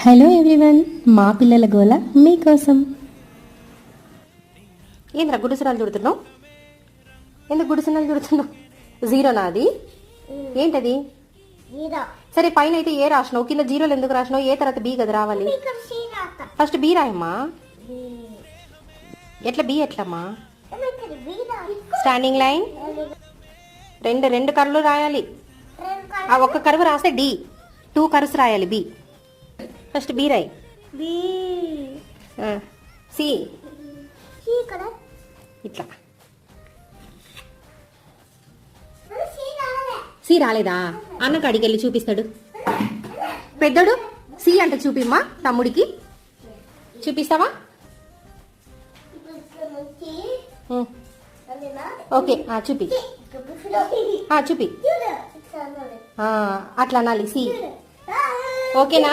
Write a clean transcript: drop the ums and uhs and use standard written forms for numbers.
Hello everyone, మా పిల్లల గోల మీకోసం. ఏంద్రా గుడిసెనాలు చుడుతున్నావు? ఎందుకు గుడిసెనాలు చుడుతున్నావు? జీరోనా అది? ఏంటది? సరే, పైన అయితే ఏ రాసినావు, కింద జీరోలు ఎందుకు రాసినావు? ఏ తర్వాత బి కదా రావాలి. ఫస్ట్ బి రాయమ్మా. ఎట్లా బి ఎట్లమ్మా? స్టాండింగ్ లైన్ రెండు రెండు కర్వ్లు రాయాలి. ఆ ఒక్క కర్వ్ రాస్తే డి, 2 కర్వ్స్ రాయాలి. బి ఫస్ట్ బి రాయి. సి ఇట్లా. సి రాలేదా? అన్నకు అడిగెళ్ళి చూపిస్తాడు. పెద్దడు సి అంటే చూపిమ్మా, తమ్ముడికి చూపిస్తావా? ఓకే, చూపి చూపి. అట్లా అనాలి సి. ఓకేనా?